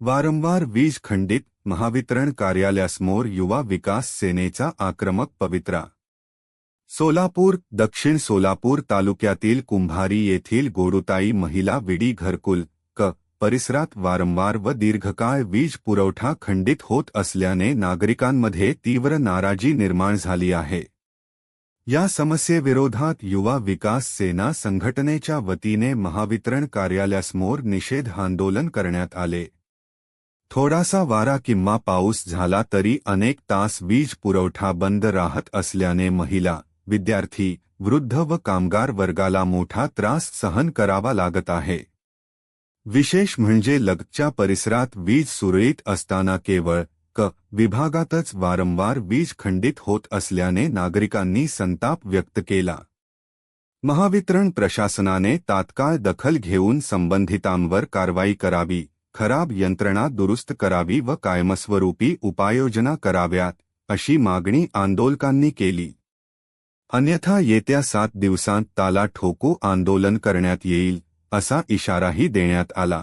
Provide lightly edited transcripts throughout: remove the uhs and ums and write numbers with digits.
वारंवार वीज खंडित, महावितरण कार्यालयासमोर युवा विकास सेनेचा आक्रमक पवित्रा। सोलापूर दक्षिण सोलापूर तालुक्यातील कुंभारी येथील गोडुताई महिला विडी घरकुल क परिसरात वारंवार व दीर्घकाळ वीज पुरवठा खंडित होत असल्याने नागरिकांमध्ये तीव्र नाराजी निर्माण झाली आहे। या समस्येविरोधात युवा विकास सेना संघटनेच्या वतीने महावितरण कार्यालयासमोर निषेध आंदोलन करण्यात आले। थोडासा वारा किंवा पाऊस झाला तरी अनेक तास वीज पुरवठा बंद राहत असल्याने महिला, विद्यार्थी, वृद्ध व कामगार वर्गाला मोठा त्रास सहन करावा लागत आहे। विशेष म्हणजे लगतच्या परिसरात वीज सुरळीत असताना केवळ क विभागातच वारंवार वीज खंडित होत असल्याने नागरिकांनी संताप व्यक्त केला। महावितरण प्रशासनाने तात्काळ दखल घेऊन संबंधितांवर कारवाई करावी, खराब यंत्रणा दुरुस्त करावी व कायमस्वरूपी उपाययोजना कराव्यात, अशी मागणी आंदोलकांनी केली। अन्यथा येत्या 7 दिवसांत ताला ठोको आंदोलन करण्यात येईल, असा इशाराही देण्यात आला।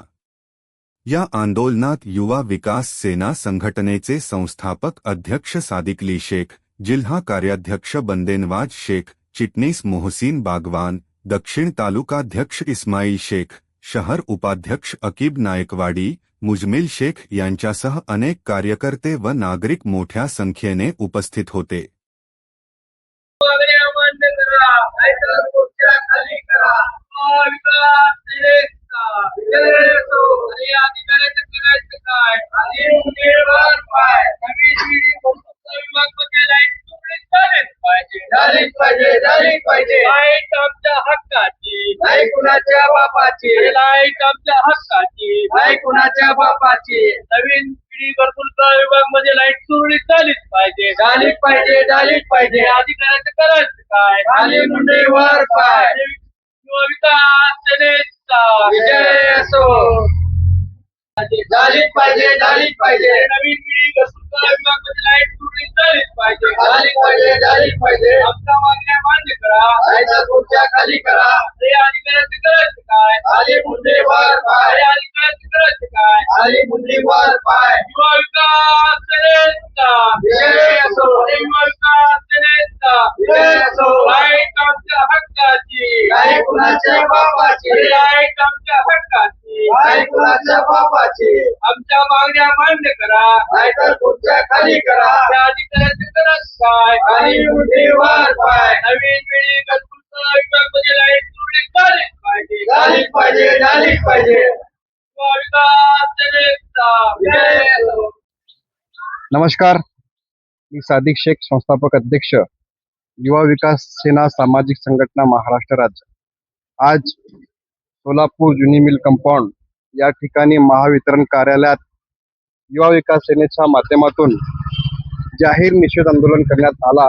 या आंदोलनात युवा विकास सेना संघटनेचे संस्थापक अध्यक्ष सादिकली शेख, जिल्हा कार्याध्यक्ष बंदेनवाज शेख, चिटणीस मोहसिन बागवान, दक्षिण तालुकाध्यक्ष इस्माईल शेख, शहर उपाध्यक्ष अकीब नायकवाडी, मुजमिल शेख यांच्यासह अनेक कार्यकर्ते व नागरिक मोठ्या संख्येने उपस्थित होते। लाईट आमच्या हक्काची, नाही कुणाच्या बापाची। लाईट आमच्या हक्काची, नाही कुणाच्या बापाची। नवीन पिढी घरकुल विभाग मध्ये लाईट सुरळीत झालीच पाहिजे, झालीच पाहिजे, झालीच पाहिजे। अधिकाऱ्याचं करायचं काय, खाली मुंडीवर पाय। युवा विकास सेनेचा विजय असो। झालीच पाहिजे, झालीच पाहिजे। नवीन पिढी घरकुल विभाग मध्ये लाईट सुरळीत झालीच पाहिजे, झालीच पाहिजे, झालीच पाहिजे। आमच्या मागण्या मान्य करा, नाहीतर खुर्च्या खाली करा। हे अधिकाऱ्याचं करायचं काय, खाली मुंडीवर पाय। हे अधिकाऱ्याचं करायचं काय, खाली मुंडीवर पाय। युवा विकास सेनेचा विजय असो, युवा विकास सेनेचा विजय असो। लाईट आमच्या हक्काची, नाही कुणाच्या बापाची। लाईट आमच्या हक्काची, नाही कुणाच्या बापाची। आमच्या मागण्या मान्य करा, नाहीतर खुर्च्या खाली करा। त्या अधिकाऱ्याचं करायचं काय, खाली मुंडीवर पाय। नवीन पिढी घरकुल विभाग मध्ये लाईट सुरळीत झालीच पाहिजे, झालीच पाहिजे, झालीच पाहिजे। युवा विकास सेनेचा विजय असो। नमस्कार, मी सादिक शेख, संस्थापक अध्यक्ष युवा विकास सेना सामाजिक संघटना महाराष्ट्र राज्य। आज सोलापूर जुनी मिल कंपाऊंड या ठिकाणी महावितरण कार्यालयात युवा विकास सेनेच्या माध्यमातून जाहीर निषेध आंदोलन करण्यात आला।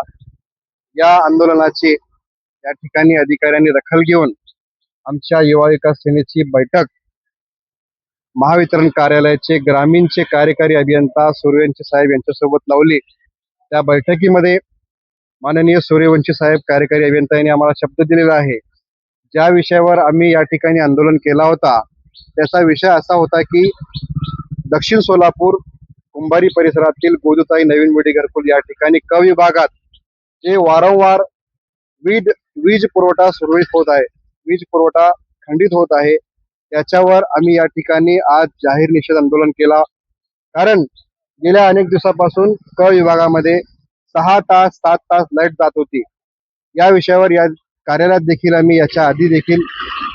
या आंदोलनाची या ठिकाणी अधिकाऱ्यांनी दखल घेऊन आमच्या युवा विकास सेनेची बैठक महावितरण कार्यालयाचे ग्रामीणचे कार्यकारी अभियंता सूर्यवंशी साहेब यांच्यासोबत लावली। त्या बैठकीमध्ये माननीय सूर्यवंशी साहेब कार्यकारी अभियंता यांनी आम्हाला शब्द दिलेला आहे। ज्या विषयावर आम्ही या ठिकाणी आंदोलन केला होता त्याचा विषय असा होता की दक्षिण सोलापूर कुंभारी परिसरातील गोदुताई नवीन विडी घरकुल या ठिकाणी क विभागात जे वारंवार वीज पुरवठा सुरळीत होत आहे, वीज पुरवठा खंडित होत आहे, त्याच्यावर आम्ही या ठिकाणी आज जाहीर निषेध आंदोलन केला। कारण गेल्या अनेक दिवसापासून क विभागामध्ये 6 तास 7 तास लाईट जात होती। या विषयावर या कार्यालयात देखील आम्ही याच्या आधी देखील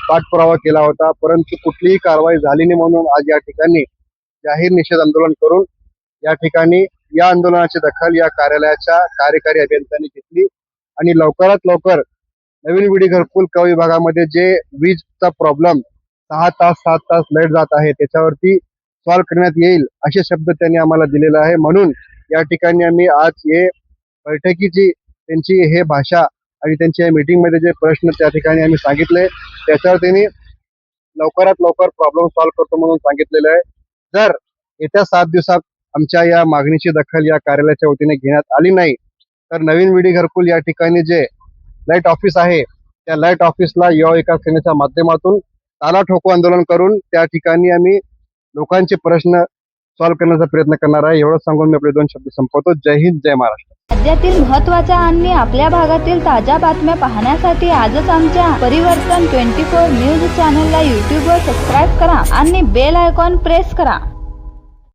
पाठपुरावा केला होता, परंतु कुठलीही कारवाई झाली नाही। म्हणून आज या ठिकाणी जाहीर निषेध आंदोलन करून या ठिकाणी या आंदोलनाची दखल या कार्यालयाच्या कार्यकारी अभियंत्यांनी घेतली आणि लवकरात लवकर नवीन विडी घरकुल क विभागामध्ये जे वीजचा प्रॉब्लेम 6 तास 7 तास लाईट जात आहे त्याच्यावरती सॉल्व्ह करण्यात येईल असे शब्द त्यांनी आम्हाला दिलेले आहे। म्हणून या ठिकाणी आम्ही आज हे बैठकीची त्यांची हे भाषा आणि त्यांच्या मीटिंग मध्ये जे प्रश्न त्या ठिकाणी आम्ही सांगितले त्याच्यावर त्यांनी लवकरात लवकर प्रॉब्लेम सॉल्व्ह करतो म्हणून सांगितलेलं आहे। जर येत्या 7 दिवसात आमच्या या मागणीची दखल या कार्यालयाच्या वतीने घेण्यात आली नाही तर नवीन विडी घरकुल या ठिकाणी जे लाईट ऑफिस आहे त्या लाईट ऑफिसला युवा विकास सेनेच्या माध्यमातून ताला ठोको आंदोलन करून त्या ठिकाणी आम्ही लोकांचे प्रश्न सॉल्व्ह करण्याचा प्रयत्न करणार आहे. एवढं सांगून मी आपले 2 शब्द संपवतो. जय हिंद, जय महाराष्ट्र. राज्यातील महत्त्वाच्या आणि आपल्या भागातील ताज्या बातम्या पाहण्यासाठी आजच आमच्या परिवर्तन 24 न्यूज चॅनलला यूट्यूबवर सबस्क्राईब करा आणि बेल आयकॉन प्रेस करा.